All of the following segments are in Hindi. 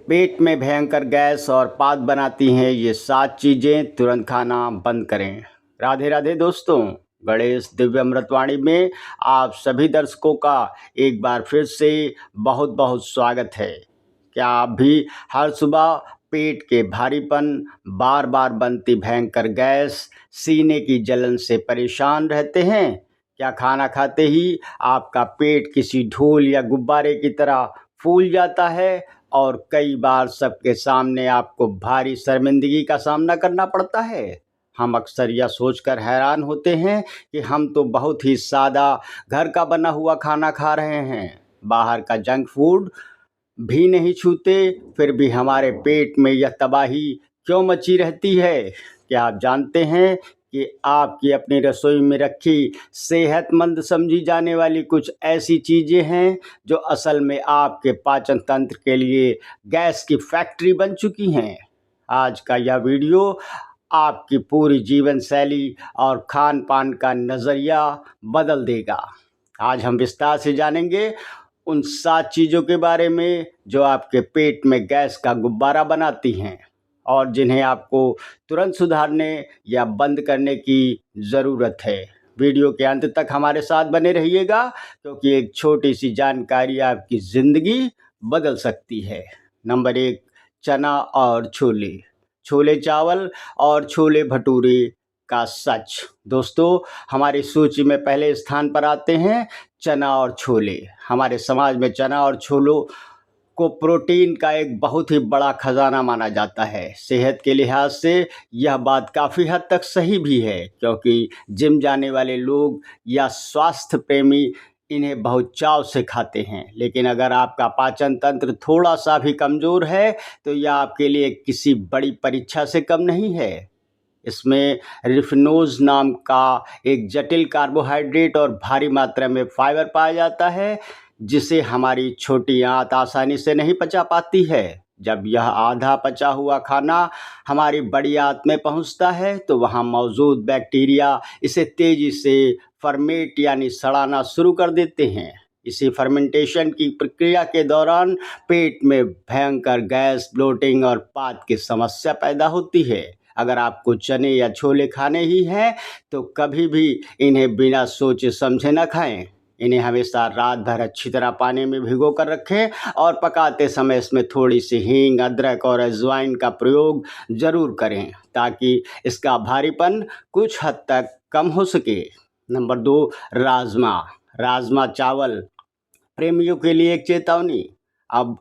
पेट में भयंकर गैस और पाद बनाती हैं ये 7 चीज़ें, तुरंत खाना बंद करें। राधे राधे दोस्तों, गणेश दिव्य अमृतवाणी में आप सभी दर्शकों का एक बार फिर से बहुत बहुत स्वागत है। क्या आप भी हर सुबह पेट के भारीपन, बार बार बनती भयंकर गैस, सीने की जलन से परेशान रहते हैं? क्या खाना खाते ही आपका पेट किसी ढोल या गुब्बारे की तरह फूल जाता है और कई बार सबके सामने आपको भारी शर्मिंदगी का सामना करना पड़ता है? हम अक्सर यह सोचकर हैरान होते हैं कि हम तो बहुत ही सादा घर का बना हुआ खाना खा रहे हैं, बाहर का जंक फूड भी नहीं छूते, फिर भी हमारे पेट में यह तबाही क्यों मची रहती है? क्या आप जानते हैं कि आपकी अपनी रसोई में रखी सेहतमंद समझी जाने वाली कुछ ऐसी चीज़ें हैं जो असल में आपके पाचन तंत्र के लिए गैस की फैक्ट्री बन चुकी हैं? आज का यह वीडियो आपकी पूरी जीवन शैली और खान पान का नज़रिया बदल देगा। आज हम विस्तार से जानेंगे उन 7 चीज़ों के बारे में जो आपके पेट में गैस का गुब्बारा बनाती हैं और जिन्हें आपको तुरंत सुधारने या बंद करने की ज़रूरत है। वीडियो के अंत तक हमारे साथ बने रहिएगा, क्योंकि एक छोटी सी जानकारी आपकी ज़िंदगी बदल सकती है। नंबर 1, चना और छोले। छोले चावल और छोले भटूरे का सच। दोस्तों, हमारी सूची में पहले स्थान पर आते हैं चना और छोले। हमारे समाज में चना और छोलों को प्रोटीन का एक बहुत ही बड़ा खजाना माना जाता है। सेहत के लिहाज से यह बात काफ़ी हद तक सही भी है, क्योंकि जिम जाने वाले लोग या स्वास्थ्य प्रेमी इन्हें बहुत चाव से खाते हैं। लेकिन अगर आपका पाचन तंत्र थोड़ा सा भी कमज़ोर है तो यह आपके लिए किसी बड़ी परीक्षा से कम नहीं है। इसमें रिफिनोज नाम का एक जटिल कार्बोहाइड्रेट और भारी मात्रा में फाइबर पाया जाता है, जिसे हमारी छोटी आंत आसानी से नहीं पचा पाती है। जब यह आधा पचा हुआ खाना हमारी बड़ी आंत में पहुंचता है तो वहां मौजूद बैक्टीरिया इसे तेज़ी से फर्मेट यानी सड़ाना शुरू कर देते हैं। इसी फर्मेंटेशन की प्रक्रिया के दौरान पेट में भयंकर गैस, ब्लोटिंग और पाद की समस्या पैदा होती है। अगर आपको चने या छोले खाने ही हैं तो कभी भी इन्हें बिना सोचे समझे न खाएं। इन्हें हमेशा रात भर अच्छी तरह पानी में भिगो कर रखें और पकाते समय इसमें थोड़ी सी हींग, अदरक और अजवाइन का प्रयोग ज़रूर करें, ताकि इसका भारीपन कुछ हद तक कम हो सके। नंबर 2, राजमा चावल प्रेमियों के लिए एक चेतावनी। अब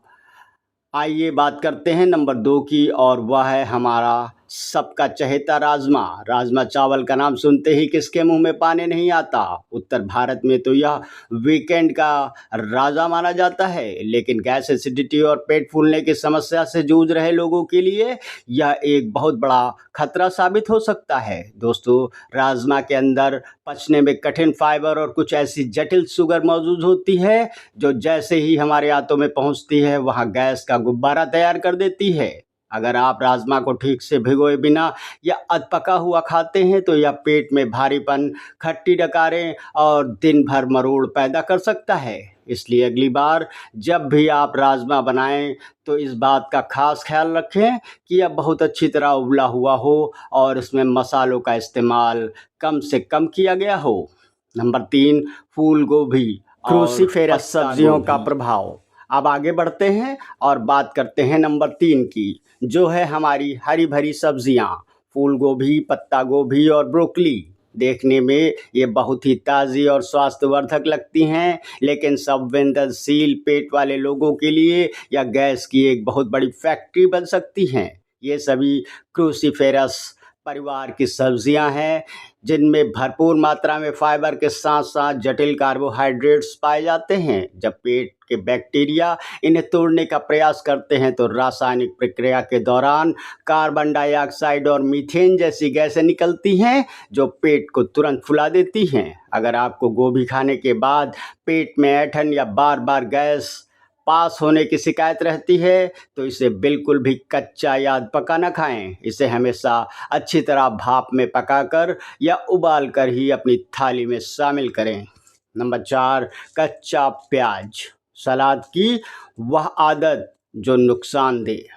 आइए बात करते हैं नंबर 2 की, और वह है हमारा सबका चहेता राजमा चावल का नाम सुनते ही किसके मुंह में पानी नहीं आता। उत्तर भारत में तो यह वीकेंड का राजा माना जाता है, लेकिन गैस, एसिडिटी और पेट फूलने की समस्या से जूझ रहे लोगों के लिए यह एक बहुत बड़ा खतरा साबित हो सकता है। दोस्तों, राजमा के अंदर पचने में कठिन फाइबर और कुछ ऐसी जटिल शुगर मौजूद होती है जो जैसे ही हमारे आंतों में पहुंचती है वहां गैस का गुब्बारा तैयार कर देती है। अगर आप राजमा को ठीक से भिगोए बिना या अधपका हुआ खाते हैं तो यह पेट में भारीपन, खट्टी डकारें और दिन भर मरोड़ पैदा कर सकता है। इसलिए अगली बार जब भी आप राजमा बनाएं तो इस बात का खास ख्याल रखें कि यह बहुत अच्छी तरह उबला हुआ हो और इसमें मसालों का इस्तेमाल कम से कम किया गया हो। नंबर 3, फूल गोभी, क्रूसीफेरस सब्जियों का प्रभाव। अब आगे बढ़ते हैं और बात करते हैं नंबर 3 की, जो है हमारी हरी भरी सब्जियां, फूल गोभी, पत्ता गोभी और ब्रोकली। देखने में ये बहुत ही ताज़ी और स्वास्थ्यवर्धक लगती हैं, लेकिन संवेदनशील पेट वाले लोगों के लिए यह गैस की एक बहुत बड़ी फैक्ट्री बन सकती हैं। ये सभी क्रूसीफेरस परिवार की सब्जियां हैं, जिनमें भरपूर मात्रा में फाइबर के साथ साथ जटिल कार्बोहाइड्रेट्स पाए जाते हैं। जब पेट के बैक्टीरिया इन्हें तोड़ने का प्रयास करते हैं तो रासायनिक प्रक्रिया के दौरान कार्बन डाइऑक्साइड और मीथेन जैसी गैसें निकलती हैं जो पेट को तुरंत फुला देती हैं। अगर आपको गोभी खाने के बाद पेट में ऐंठन या बार बार गैस पास होने की शिकायत रहती है तो इसे बिल्कुल भी कच्चा या पका ना खाएं। इसे हमेशा अच्छी तरह भाप में पकाकर या उबाल कर ही अपनी थाली में शामिल करें। नंबर 4, कच्चा प्याज। सलाद की वह आदत जो नुकसानदेह।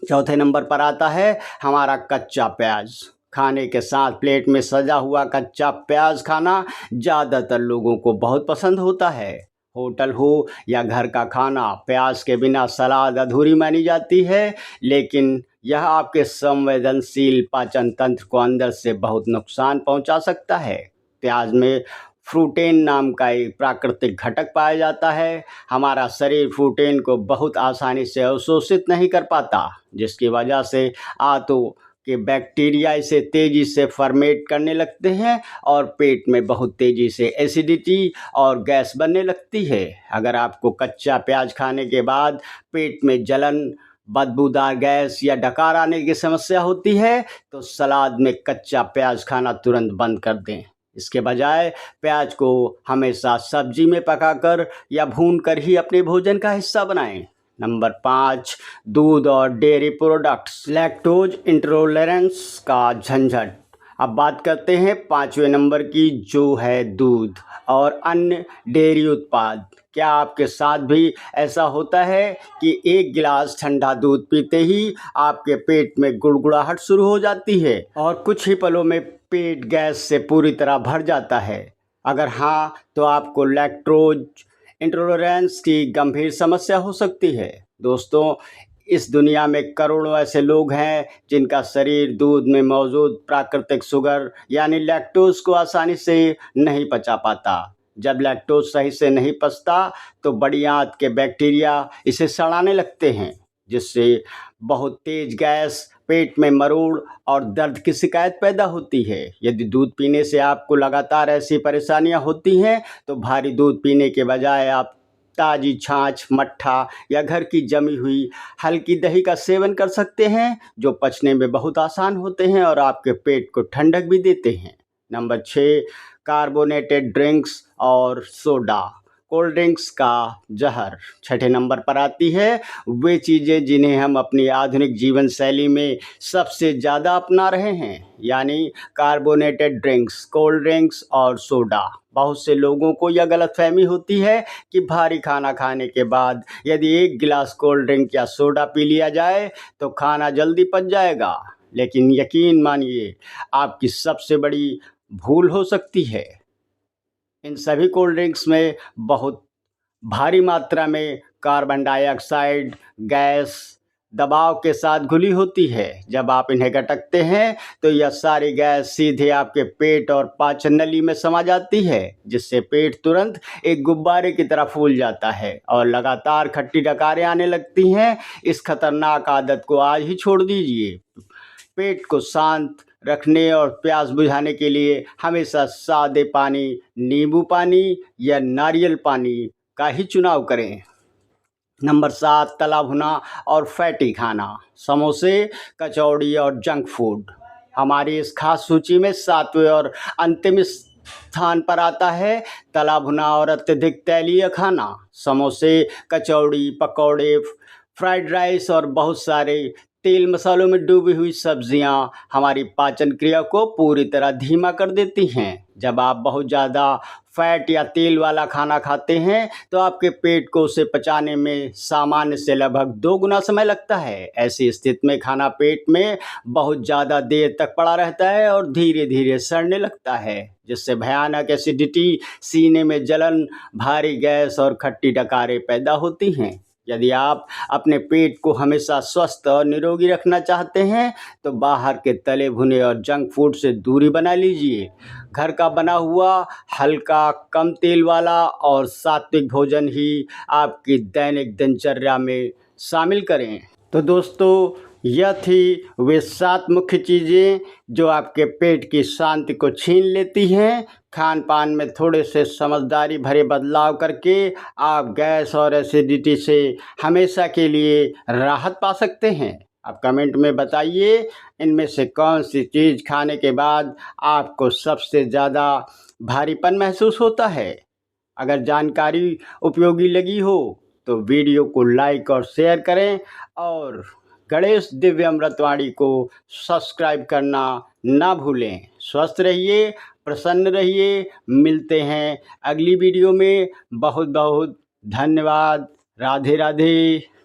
चौथे नंबर पर आता है हमारा कच्चा प्याज। खाने के साथ प्लेट में सजा हुआ कच्चा प्याज खाना ज़्यादातर लोगों को बहुत पसंद होता है। होटल हो या घर का खाना, प्याज के बिना सलाद अधूरी मानी जाती है, लेकिन यह आपके संवेदनशील पाचन तंत्र को अंदर से बहुत नुकसान पहुंचा सकता है। प्याज में फ्रूटेन नाम का एक प्राकृतिक घटक पाया जाता है। हमारा शरीर फ्रूटेन को बहुत आसानी से अवशोषित नहीं कर पाता, जिसकी वजह से आंतों के बैक्टीरिया इसे तेज़ी से फर्मेट करने लगते हैं और पेट में बहुत तेज़ी से एसिडिटी और गैस बनने लगती है। अगर आपको कच्चा प्याज खाने के बाद पेट में जलन, बदबूदार गैस या डकार आने की समस्या होती है, तो सलाद में कच्चा प्याज खाना तुरंत बंद कर दें। इसके बजाय प्याज को हमेशा सब्जी में पकाकर या भूनकर ही अपने भोजन का हिस्सा बनाएं। नंबर 5, दूध और डेयरी प्रोडक्ट्स, लैक्टोज इंटॉलरेंस का झंझट। अब बात करते हैं 5वें नंबर की, जो है दूध और अन्य डेयरी उत्पाद। क्या आपके साथ भी ऐसा होता है कि एक गिलास ठंडा दूध पीते ही आपके पेट में गुड़गुड़ाहट शुरू हो जाती है और कुछ ही पलों में पेट गैस से पूरी तरह भर जाता है? अगर हाँ, तो आपको लैक्टोज इंटॉलरेंस की गंभीर समस्या हो सकती है। दोस्तों, इस दुनिया में करोड़ों ऐसे लोग हैं जिनका शरीर दूध में मौजूद प्राकृतिक शुगर यानी लैक्टोज को आसानी से नहीं पचा पाता। जब लैक्टोज सही से नहीं पचता तो बड़ी आंत के बैक्टीरिया इसे सड़ाने लगते हैं, जिससे बहुत तेज गैस, पेट में मरोड़ और दर्द की शिकायत पैदा होती है। यदि दूध पीने से आपको लगातार ऐसी परेशानियां होती हैं, तो भारी दूध पीने के बजाय आप ताज़ी छाछ, मट्ठा या घर की जमी हुई हल्की दही का सेवन कर सकते हैं, जो पचने में बहुत आसान होते हैं और आपके पेट को ठंडक भी देते हैं। नंबर 6, कार्बोनेटेड ड्रिंक्स और सोडा, कोल्ड ड्रिंक्स का जहर। छठे नंबर पर आती है वे चीज़ें जिन्हें हम अपनी आधुनिक जीवन शैली में सबसे ज़्यादा अपना रहे हैं, यानी कार्बोनेटेड ड्रिंक्स, कोल्ड ड्रिंक्स और सोडा। बहुत से लोगों को यह गलतफहमी होती है कि भारी खाना खाने के बाद यदि एक गिलास कोल्ड ड्रिंक या सोडा पी लिया जाए तो खाना जल्दी पच जाएगा, लेकिन यकीन मानिए आपकी सबसे बड़ी भूल हो सकती है। इन सभी कोल्ड ड्रिंक्स में बहुत भारी मात्रा में कार्बन डाइऑक्साइड गैस दबाव के साथ घुली होती है। जब आप इन्हें गटकते हैं तो यह सारी गैस सीधे आपके पेट और पाचन नली में समा जाती है, जिससे पेट तुरंत एक गुब्बारे की तरह फूल जाता है और लगातार खट्टी डकारें आने लगती हैं। इस खतरनाक आदत को आज ही छोड़ दीजिए। पेट को शांत रखने और प्यास बुझाने के लिए हमेशा सादे पानी, नींबू पानी या नारियल पानी का ही चुनाव करें। नंबर 7, तला भुना और फैटी खाना, समोसे, कचौड़ी और जंक फूड। हमारी इस खास सूची में 7वें और अंतिम स्थान पर आता है तला भुना और अत्यधिक तैलीय खाना। समोसे, कचौड़ी, पकौड़े, फ्राइड राइस और बहुत सारे तेल मसालों में डूबी हुई सब्जियां हमारी पाचन क्रिया को पूरी तरह धीमा कर देती हैं। जब आप बहुत ज़्यादा फैट या तेल वाला खाना खाते हैं तो आपके पेट को उसे पचाने में सामान्य से लगभग 2 गुना समय लगता है। ऐसी स्थिति में खाना पेट में बहुत ज़्यादा देर तक पड़ा रहता है और धीरे धीरे सड़ने लगता है, जिससे भयानक एसिडिटी, सीने में जलन, भारी गैस और खट्टी डकारें पैदा होती हैं। यदि आप अपने पेट को हमेशा स्वस्थ और निरोगी रखना चाहते हैं तो बाहर के तले भुने और जंक फूड से दूरी बना लीजिए। घर का बना हुआ हल्का, कम तेल वाला और सात्विक भोजन ही आपकी दैनिक दिनचर्या में शामिल करें। तो दोस्तों, यह थी वे 7 मुख्य चीज़ें जो आपके पेट की शांति को छीन लेती हैं। खान पान में थोड़े से समझदारी भरे बदलाव करके आप गैस और एसिडिटी से हमेशा के लिए राहत पा सकते हैं। आप कमेंट में बताइए इनमें से कौन सी चीज़ खाने के बाद आपको सबसे ज़्यादा भारीपन महसूस होता है। अगर जानकारी उपयोगी लगी हो तो वीडियो को लाइक और शेयर करें और गणेश दिव्य अमृतवाणी को सब्सक्राइब करना ना भूलें। स्वस्थ रहिए, प्रसन्न रहिए। मिलते हैं अगली वीडियो में। बहुत बहुत धन्यवाद। राधे राधे।